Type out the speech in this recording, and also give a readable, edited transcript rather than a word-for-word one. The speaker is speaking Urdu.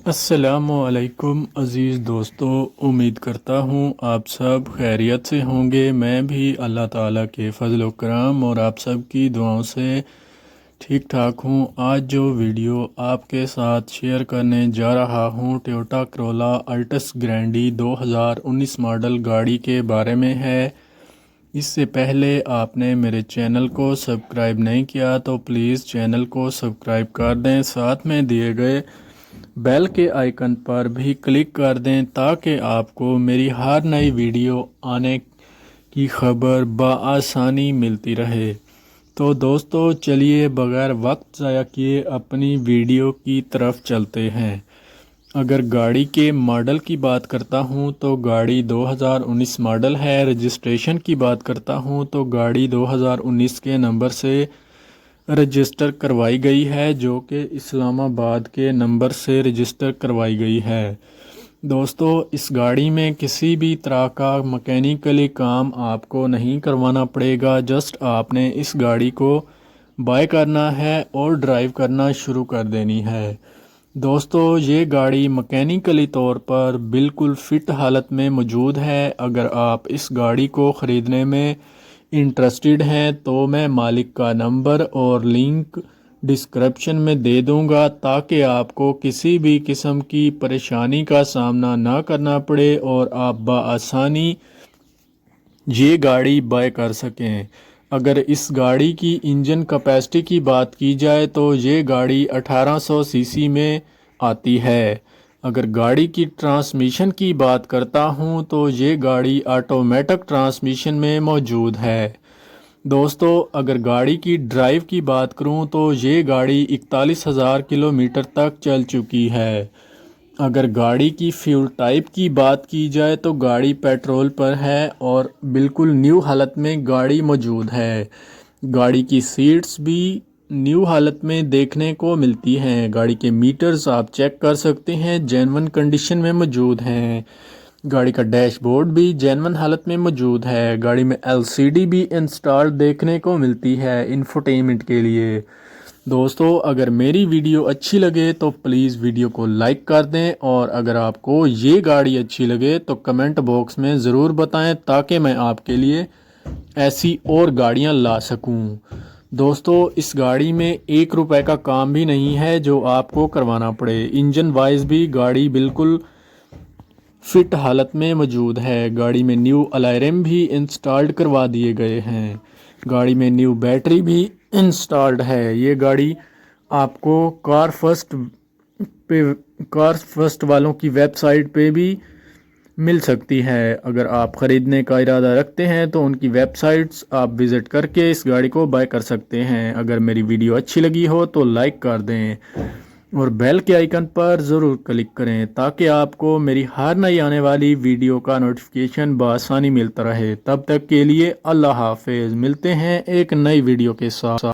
السلام علیکم عزیز دوستو، امید کرتا ہوں آپ سب خیریت سے ہوں گے۔ میں بھی اللہ تعالیٰ کے فضل و کرم اور آپ سب کی دعاؤں سے ٹھیک ٹھاک ہوں۔ آج جو ویڈیو آپ کے ساتھ شیئر کرنے جا رہا ہوں ٹویوٹا کرولا الٹس گرینڈی 2019 ماڈل گاڑی کے بارے میں ہے۔ اس سے پہلے آپ نے میرے چینل کو سبسکرائب نہیں کیا تو پلیز چینل کو سبسکرائب کر دیں، ساتھ میں دیے گئے بیل کے آئیکن پر بھی کلک کر دیں تاکہ آپ کو میری ہر نئی ویڈیو آنے کی خبر بآسانی ملتی رہے۔ تو دوستو چلیے بغیر وقت ضائع کیے اپنی ویڈیو کی طرف چلتے ہیں۔ اگر گاڑی کے ماڈل کی بات کرتا ہوں تو گاڑی 2019 ماڈل ہے۔ رجسٹریشن کی بات کرتا ہوں تو گاڑی 2019 کے نمبر سے رجسٹر کروائی گئی ہے، جو کہ اسلام آباد کے نمبر سے رجسٹر کروائی گئی ہے۔ دوستو اس گاڑی میں کسی بھی طرح کا مکینیکلی کام آپ کو نہیں کروانا پڑے گا، جسٹ آپ نے اس گاڑی کو بائی کرنا ہے اور ڈرائیو کرنا شروع کر دینی ہے۔ دوستو یہ گاڑی مکینیکلی طور پر بالکل فٹ حالت میں موجود ہے۔ اگر آپ اس گاڑی کو خریدنے میں انٹرسٹڈ ہیں تو میں مالک کا نمبر اور لنک ڈسکرپشن میں دے دوں گا تاکہ آپ کو کسی بھی قسم کی پریشانی کا سامنا نہ کرنا پڑے اور آپ بآسانی یہ گاڑی بائی کر سکیں۔ اگر اس گاڑی کی انجن کیپیسٹی کی بات کی جائے تو یہ گاڑی 1800 سی سی میں آتی ہے۔ اگر گاڑی کی ٹرانسمیشن کی بات کرتا ہوں تو یہ گاڑی آٹومیٹک ٹرانسمیشن میں موجود ہے۔ دوستو اگر گاڑی کی ڈرائیو کی بات کروں تو یہ گاڑی 41,000 کلومیٹر تک چل چکی ہے۔ اگر گاڑی کی فیول ٹائپ کی بات کی جائے تو گاڑی پیٹرول پر ہے اور بالکل نیو حالت میں گاڑی موجود ہے۔ گاڑی کی سیٹس بھی نیو حالت میں دیکھنے کو ملتی ہیں۔ گاڑی کے میٹرز آپ چیک کر سکتے ہیں، جینون کنڈیشن میں موجود ہیں۔ گاڑی کا ڈیش بورڈ بھی جینون حالت میں موجود ہے۔ گاڑی میں LCD بھی انسٹال دیکھنے کو ملتی ہے انفوٹینمنٹ کے لیے۔ دوستو اگر میری ویڈیو اچھی لگے تو پلیز ویڈیو کو لائک کر دیں، اور اگر آپ کو یہ گاڑی اچھی لگے تو کمنٹ باکس میں ضرور بتائیں تاکہ میں آپ کے لیے ایسی اور گاڑیاں لا سکوں۔ دوستو اس گاڑی میں 1 روپے کا کام بھی نہیں ہے جو آپ کو کروانا پڑے۔ انجن وائز بھی گاڑی بالکل فٹ حالت میں موجود ہے۔ گاڑی میں نیو الائرم بھی انسٹالڈ کروا دیے گئے ہیں۔ گاڑی میں نیو بیٹری بھی انسٹالڈ ہے۔ یہ گاڑی آپ کو کار فرسٹ والوں کی ویب سائٹ پہ بھی مل سکتی ہے۔ اگر آپ خریدنے کا ارادہ رکھتے ہیں تو ان کی ویب سائٹس آپ وزٹ کر کے اس گاڑی کو بائی کر سکتے ہیں۔ اگر میری ویڈیو اچھی لگی ہو تو لائک کر دیں اور بیل کے آئیکن پر ضرور کلک کریں تاکہ آپ کو میری ہر نئی آنے والی ویڈیو کا نوٹیفیکیشن بآسانی ملتا رہے۔ تب تک کے لیے اللہ حافظ، ملتے ہیں ایک نئی ویڈیو کے ساتھ۔